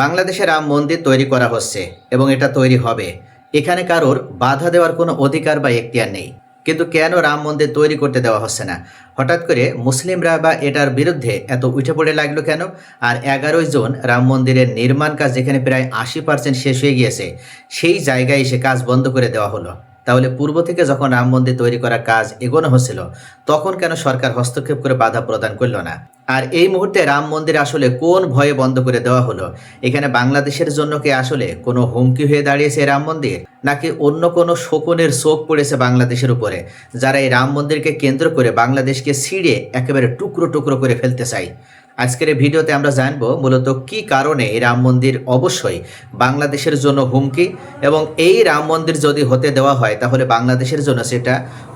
বাংলাদেশে রাম মন্দির তৈরি করা হচ্ছে এবং এটা তৈরি হবে। এখানে কারোর বাধা দেওয়ার কোনো অধিকার বা এখতিয়ার নেই। কিন্তু কেন রাম মন্দির তৈরি করতে দেওয়া হচ্ছে না? হঠাৎ করে মুসলিমরা বা এটার বিরুদ্ধে এত উঠে পড়ে লাগলো কেন? আর 11ই জুন রাম মন্দিরের নির্মাণ কাজ যেখানে প্রায় 80% শেষ হয়ে গিয়েছে, সেই জায়গায় এসে কাজ বন্ধ করে দেওয়া হলো। তাহলে পূর্ব থেকে যখন রাম মন্দির তৈরি করার কাজ এগোনো হচ্ছিল, তখন কেন সরকার হস্তক্ষেপ করে বাধা প্রদান করলো না? আর এই মুহূর্তে রাম মন্দির আসলে কোন ভয়ে বন্ধ করে দেওয়া হলো? এখানে বাংলাদেশের জন্য কি আসলে কোনো হুমকি হয়ে দাঁড়িয়েছে এই রাম মন্দির, নাকি অন্য কোনো শকুনের চোখ পড়েছে বাংলাদেশের উপরে, যারা এই রাম মন্দিরকে কেন্দ্র করে বাংলাদেশকে ছিঁড়ে একেবারে টুকরো টুকরো করে ফেলতে চায়? আজকের এই ভিডিওতে আমরা জানবো মূলত কি কারণে এই রাম মন্দির অবশ্যই বাংলাদেশের জন্য হুমকি, এবং এই রাম মন্দির যদি হতে দেওয়া হয় তাহলে বাংলাদেশের জন্য সেটা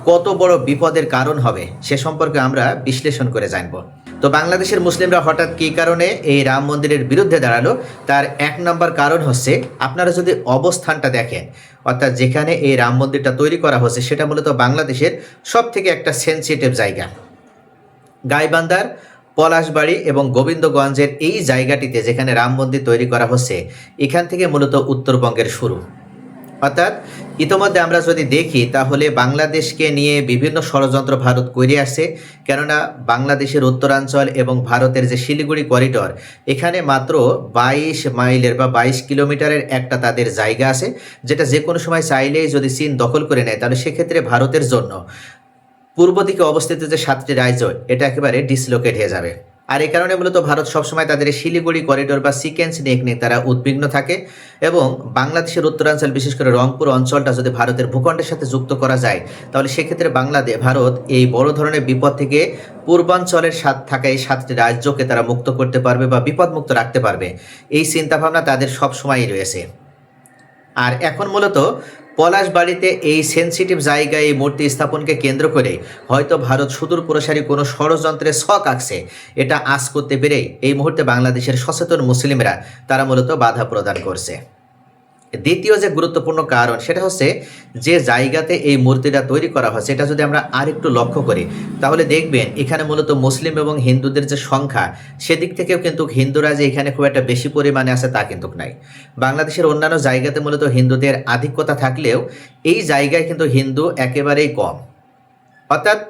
কত বড় বিপদের কারণ হবে সে সম্পর্কে আমরা বিশ্লেষণ করে জানবো। তো বাংলাদেশের মুসলিমরা হঠাৎ কী কারণে এই রাম মন্দিরের বিরুদ্ধে দাঁড়ালো, তার এক নম্বর কারণ হচ্ছে, আপনারা যদি অবস্থানটা দেখেন, অর্থাৎ যেখানে এই রাম মন্দিরটা তৈরি করা হচ্ছে সেটা মূলত বাংলাদেশের সব থেকে একটা সেন্সিটিভ জায়গা। গাইবান্ধার পলাশবাড়ি এবং গোবিন্দগঞ্জের এই জায়গাটিতে যেখানে রাম মন্দির তৈরি করা হচ্ছে, এখান থেকে মূলত উত্তরবঙ্গের শুরু। অর্থাৎ ইতোমধ্যে আমরা যদি দেখি তাহলে বাংলাদেশকে নিয়ে বিভিন্ন ষড়যন্ত্র ভারত করে আসছে। কেননা বাংলাদেশের উত্তরাঞ্চল এবং ভারতের যে শিলিগুড়ি করিডর, এখানে মাত্র 22 মাইলের বা 22 কিলোমিটারের একটা তাদের জায়গা আছে, যেটা যে কোনো সময় চাইলেই যদি চীন দখল করে নেয় তাহলে সেক্ষেত্রে ভারতের জন্য পূর্ব দিকে অবস্থিত যে 7টি রাজ্য, এটা একেবারে ডিসলোকেট হয়ে যাবে। আর এই কারণে মূলত ভারত সবসময় তাদের শিলিগুড়ি করিডোর বা সিকেন্স নিয়ে তারা উদ্বিগ্ন থাকে। এবং বাংলাদেশের উত্তরাঞ্চল, বিশেষ করে রংপুর অঞ্চলটা যদি ভারতের ভূখণ্ডের সাথে যুক্ত করা যায় তাহলে সেক্ষেত্রে ভারত এই বড় ধরনের বিপদ থেকে পূর্বাঞ্চলের থাকা এই 7টি রাজ্যকে তারা মুক্ত করতে পারবে বা বিপদমুক্ত রাখতে পারবে, এই চিন্তাভাবনা তাদের সবসময়ই রয়েছে। আর এখন মূলত পলাশবাড়িতে এই সেন্সিটিভ জায়গায় এই মূর্তি স্থাপনকে কেন্দ্র করে হয়তো ভারত সুদূর প্রসারী কোনো ষড়যন্ত্রের ছক আঁকছে, এটা আঁচ করতে পেরেই এই মুহূর্তে বাংলাদেশের সচেতন মুসলিমরা তারা মূলত বাধা প্রদান করছে। দ্বিতীয় যে গুরুত্বপূর্ণ কারণ সেটা হচ্ছে, যে জায়গাতে এই মূর্তিটা তৈরি করা হচ্ছে এটা যদি আমরা আরেকটু লক্ষ্য করি তাহলে দেখবেন এখানে মূলত মুসলিম এবং হিন্দুদের যে সংখ্যা, সেদিক থেকেও কিন্তু হিন্দুরা যে এখানে খুব একটা বেশি পরিমাণে আছে তা কিন্তু নাই। বাংলাদেশের অন্যান্য জায়গাতে মূলত হিন্দুদের আধিক্যতা থাকলেও এই জায়গায় কিন্তু হিন্দু একেবারেই কম। অর্থাৎ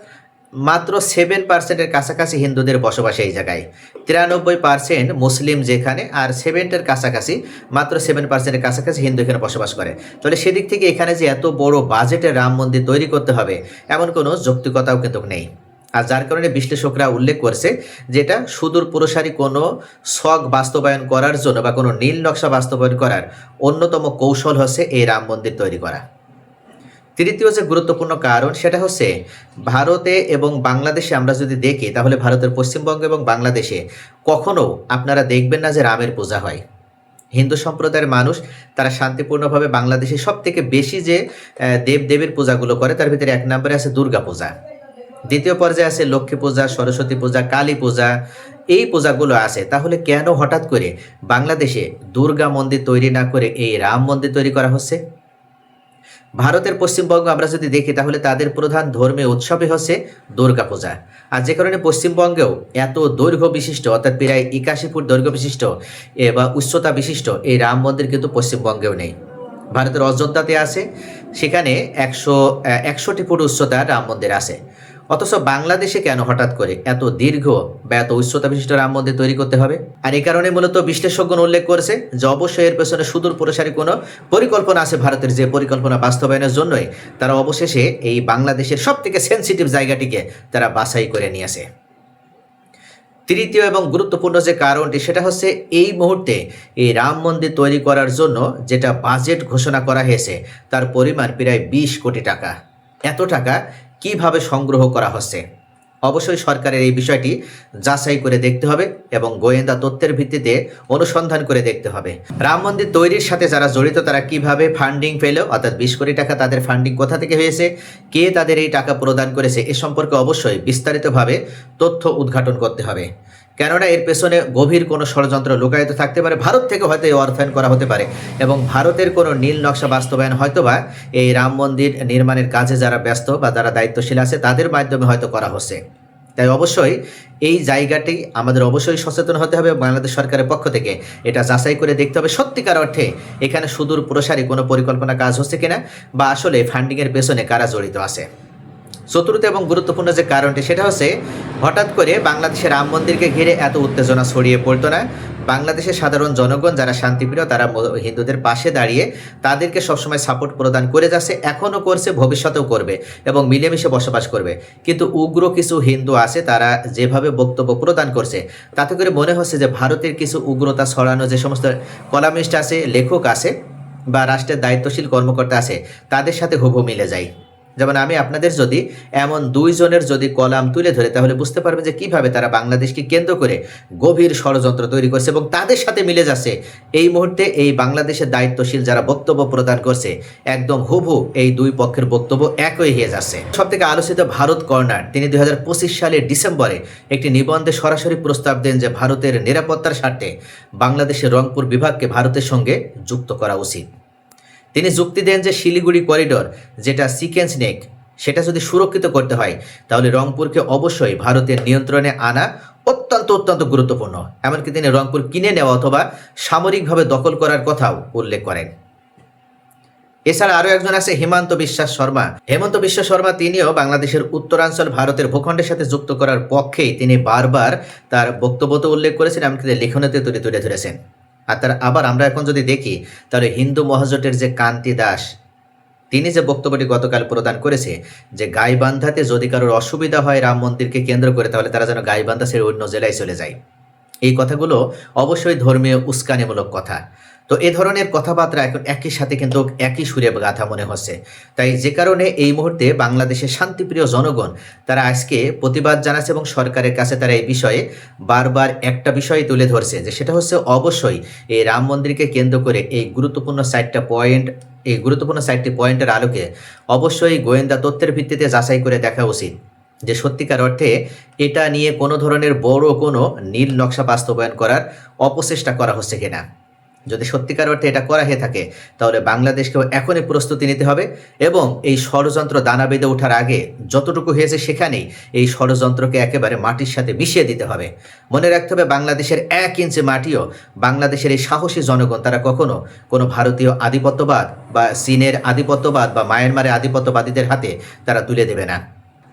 মাত্র 7% কাছাকাছি হিন্দুদের বসবাস এই জায়গায়, 93% মুসলিম যেখানে, আর 7-এর কাছাকাছি, মাত্র 7%-এর কাছাকাছি হিন্দু এখানে বসবাস করে। তাহলে সেদিক থেকে এখানে যে এত বড় বাজেটের রাম মন্দির তৈরি করতে হবে এমন কোনো যৌক্তিকতাও কিন্তু নেই। আর যার কারণে বিশ্লেষকরা উল্লেখ করছে যেটা সুদূর প্রসারী কোনো শখ বাস্তবায়ন করার জন্য বা কোনো নীল নকশা বাস্তবায়ন করার অন্যতম কৌশল হচ্ছে এই রাম মন্দির তৈরি করা। তৃতীয় যে গুরুত্বপূর্ণ কারণ সেটা হচ্ছে, ভারতে এবং বাংলাদেশে আমরা যদি দেখি তাহলে ভারতের পশ্চিমবঙ্গ এবং বাংলাদেশে কখনো আপনারা দেখবেন না যে রামের পূজা হয়। হিন্দু সম্প্রদায়ের মানুষ তারা শান্তিপূর্ণভাবে বাংলাদেশে সব থেকে বেশি যে দেবদেবীর পূজাগুলো করে তার ভিতরে এক নম্বরে আছে দুর্গা পূজা, দ্বিতীয় পর্যায়ে আছে লক্ষ্মী পূজা, সরস্বতী পূজা, কালী পূজা, এই পূজাগুলো আছে। তাহলে কেন হঠাৎ করে বাংলাদেশে দুর্গা মন্দির তৈরি না করে এই রাম মন্দির তৈরি করা হচ্ছে? ভারতের পশ্চিমবঙ্গ আমরা যদি দেখি তাহলে তাদের প্রধান ধর্মীয় উৎসবই হচ্ছে দুর্গা পূজা। আর যে কারণে পশ্চিমবঙ্গেও এত দৈর্ঘ্য বিশিষ্ট, অর্থাৎ প্রায় 81 ফুট দৈর্ঘ্য বিশিষ্ট বা উচ্চতা বিশিষ্ট এই রাম মন্দির কিন্তু পশ্চিমবঙ্গেও নেই। ভারতের অযোধ্যাতে আছে, সেখানে 161 ফুট উচ্চতার রাম মন্দির আছে। অথচ বাংলাদেশে কেন হঠাৎ করে এত দীর্ঘ বা এত উচ্চতা বিশিষ্ট রাম মন্দির তৈরি করতে হবে? আর এই কারণে মূলত বিশ্লেষকগণ উল্লেখ করেছে যে অবশ্যই এর পেছনে সুদূর প্রসারী কোনো পরিকল্পনা আছে ভারতের, যে পরিকল্পনা বাস্তবায়নের জন্যই তারা অবশেষে এই বাংলাদেশের সব থেকে সেন্সিটিভ জায়গাটিকে তারা বাছাই করে নিয়েছে। তৃতীয় এবং গুরুত্বপূর্ণ যে কারণটি সেটা হচ্ছে, এই মুহূর্তে এই রাম মন্দির তৈরি করার জন্য যেটা বাজেট ঘোষণা করা হয়েছে তার পরিমাণ প্রায় 20 কোটি টাকা। এত টাকা কিভাবে সংগ্রহ করা হচ্ছে? অবশ্যই সরকারের এই বিষয়টি যাচাই করে দেখতে হবে এবং গোয়েন্দা তথ্যের ভিত্তিতে অনুসন্ধান করে দেখতে হবে। রাম মন্দির তৈরির সাথে যারা জড়িত তারা কিভাবে ফান্ডিং পেল, অর্থাৎ 20 কোটি টাকা তাদের ফান্ডিং কোথা থেকে হয়েছে, কে তাদের এই টাকা প্রদান করেছে, এ সম্পর্কে অবশ্যই বিস্তারিতভাবে তথ্য উদ্ঘাটন করতে হবে। কেননা এর পেছনে গভীর কোনো ষড়যন্ত্র লুকায়িত থাকতে পারে। ভারত থেকে হয়তো এই অর্থায়ন করা হতে পারে এবং ভারতের কোনো নীল নকশা বাস্তবায়ন হয়তোবা এই রাম মন্দির নির্মাণের কাজে যারা ব্যস্ত বা যারা দায়িত্বশীল আছে তাদের মাধ্যমে হয়তো করা হচ্ছে। তাই অবশ্যই এই জায়গাটি আমাদের অবশ্যই সচেতন হতে হবে। বাংলাদেশ সরকারের পক্ষ থেকে এটা যাচাই করে দেখতে হবে সত্যিকার অর্থে এখানে সুদূর প্রসারী কোনো পরিকল্পনা কাজ হচ্ছে কিনা, বা আসলে ফান্ডিংয়ের পেছনে কারা জড়িত আছে। চতুর্থ এবং গুরুত্বপূর্ণ যে কারণটি সেটা হচ্ছে, হঠাৎ করে বাংলাদেশের রাম মন্দিরকে ঘিরে এত উত্তেজনা ছড়িয়ে পড়তো না। বাংলাদেশের সাধারণ জনগণ যারা শান্তিপ্রিয়, তারা হিন্দুদের পাশে দাঁড়িয়ে তাদেরকে সবসময় সাপোর্ট প্রদান করে যাচ্ছে, এখনও করছে, ভবিষ্যতেও করবে এবং মিলেমিশে বসবাস করবে। কিন্তু উগ্র কিছু হিন্দু আছে, তারা যেভাবে বক্তব্য প্রদান করছে তাতে করে মনে হচ্ছে যে ভারতের কিছু উগ্রতা ছড়ানো যে সমস্ত কলামিস্ট আছে, লেখক আছে বা রাষ্ট্রের দায়িত্বশীল কর্মকর্তা আছে, তাদের সাথে হুবহু মিলে যায়। যেমন আমি আপনাদের যদি এমন 2 জনের যদি কলাম তুলে ধরে, তাহলে বুঝতে পারবেন যে কিভাবে তারা বাংলাদেশকে কেন্দ্র করে গভীর ষড়যন্ত্র তৈরি করছে এবং তাদের সাথে মিলে যাচ্ছে। এই মুহূর্তে এই বাংলাদেশের দায়িত্বশীল যারা বক্তব্য প্রদান করছে, একদম হুবহু এই 2 পক্ষের বক্তব্য একই হয়ে যাচ্ছে। সবথেকে আলোচিত ভারত কর্নার, তিনি 2025 সালের ডিসেম্বরে একটি নিবন্ধে সরাসরি প্রস্তাব দেন যে ভারতের নিরাপত্তার স্বার্থে বাংলাদেশের রংপুর বিভাগকে ভারতের সঙ্গে যুক্ত করা উচিত। তিনি যুক্তি দেন যে শিলিগুড়ি করিডোর, যেটা সিকেন্স নেক, সেটা যদি সুরক্ষিত করতে হয় তাহলে রংপুরকে অবশ্যই ভারতের নিয়ন্ত্রণে আনা অত্যন্ত গুরুত্বপূর্ণ। এমনকি তিনি রংপুর কিনে নেওয়া অথবা সামরিকভাবে দখল করার কথাও উল্লেখ করেন। এছাড়া আরও একজন আছে হেমন্ত বিশ্বাস শর্মা। হেমন্ত বিশ্ব শর্মা তিনিও বাংলাদেশের উত্তরাঞ্চল ভারতের ভূখণ্ডের সাথে যুক্ত করার পক্ষেই তিনি বারবার তার বক্তব্যতে উল্লেখ করেছেন, এমনকি লেখনীতে তুলে ধরেছেন। আর আবার আমরা এখন যদি দেখি তাহলে হিন্দু মহাজোটের যে কান্তি দাস, তিনি যে বক্তব্যটি গতকাল প্রদান করেছে যে গাইবান্ধাতে যদি কারোর অসুবিধা হয় রাম মন্দিরকে কেন্দ্র করে, তাহলে তারা যেন গাইবান্ধা ছেড়ে অন্য জেলায় চলে যায়। এই কথাগুলো অবশ্যই ধর্মীয় উস্কানিমূলক কথা। তো এ ধরনের কথাবার্তা এখন একই সাথে কিন্তু একই সুরে গাথা মনে হচ্ছে। তাই যে কারণে এই মুহূর্তে বাংলাদেশের শান্তিপ্রিয় জনগণ তারা আজকে প্রতিবাদ জানাচ্ছে এবং সরকারের কাছে তারা এই বিষয়ে বারবার একটা বিষয় তুলে ধরছে, যে সেটা হচ্ছে অবশ্যই এই রাম মন্দিরকে কেন্দ্র করে এই গুরুত্বপূর্ণ 4টি পয়েন্টের আলোকে অবশ্যই গোয়েন্দা তথ্যের ভিত্তিতে যাচাই করে দেখা উচিত যে সত্যিকার অর্থে এটা নিয়ে কোনো ধরনের বড় কোনো নীল নকশা বাস্তবায়ন করার অপচেষ্টা করা হচ্ছে কিনা। যদি সত্যিকার অর্থে এটা করা হয়ে থাকে তাহলে বাংলাদেশকেও এখনই প্রস্তুতি নিতে হবে এবং এই ষড়যন্ত্র দানা বেঁধে ওঠার আগে যতটুকু হয়েছে সেখানেই এই ষড়যন্ত্রকে একেবারে মাটির সাথে মিশিয়ে দিতে হবে। মনে রাখতে হবে বাংলাদেশের 1 ইঞ্চি মাটিও বাংলাদেশের এই সাহসী জনগণ তারা কখনো কোনো ভারতীয় আধিপত্যবাদ বা চীনের আধিপত্যবাদ বা মায়ানমারের আধিপত্যবাদীদের হাতে তারা তুলে দেবে না।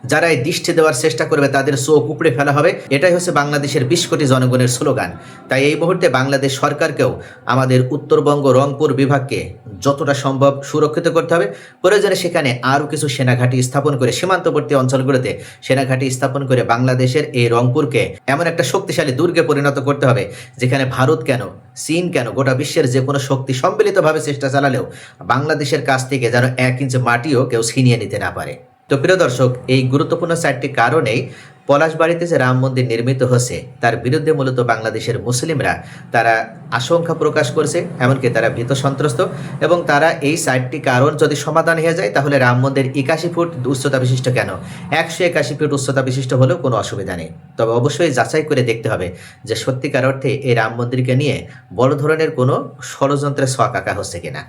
যারা এই দৃষ্টি দেওয়ার চেষ্টা করবে তাদের চোখ উপড়ে ফেলা হবে, এটাই হচ্ছে বাংলাদেশের 20 কোটি জনগণের স্লোগান। তাই এই মুহূর্তে বাংলাদেশ সরকারকেও আমাদের উত্তরবঙ্গ রংপুর বিভাগকে যতটা সম্ভব সুরক্ষিত করতে হবে। প্রয়োজনে সেখানে আরও কিছু সেনাঘাঁটি স্থাপন করে, সীমান্তবর্তী অঞ্চলগুলোতে সেনাঘাঁটি স্থাপন করে বাংলাদেশের এই রংপুরকে এমন একটা শক্তিশালী দুর্গে পরিণত করতে হবে যেখানে ভারত কেন, চীন কেন, গোটা বিশ্বের যে কোনো শক্তি সম্মিলিতভাবে চেষ্টা চালালেও বাংলাদেশের কাছ থেকে যেন 1 ইঞ্চি মাটিও কেউ ছিনিয়ে নিতে না পারে। তো প্রিয় দর্শক, এই গুরুত্বপূর্ণ 4টি কারণেই পলাশবাড়িতে যে রাম মন্দির নির্মিত হচ্ছে তার বিরুদ্ধে মূলত বাংলাদেশের মুসলিমরা তারা আশঙ্কা প্রকাশ করছে, এমনকি তারা ভীত সন্ত্রস্ত এবং তারা এই 4টি কারণ যদি সমাধান হয়ে যায় তাহলে রাম মন্দির 81 ফুট উচ্চতা বিশিষ্ট কেন, 181 ফুট উচ্চতা বিশিষ্ট হলেও কোনো অসুবিধা নেই। তবে অবশ্যই যাচাই করে দেখতে হবে যে সত্যিকার অর্থে এই রাম মন্দিরকে নিয়ে বড় ধরনের কোনো ষড়যন্ত্রের ছক আঁকা হচ্ছে কিনা।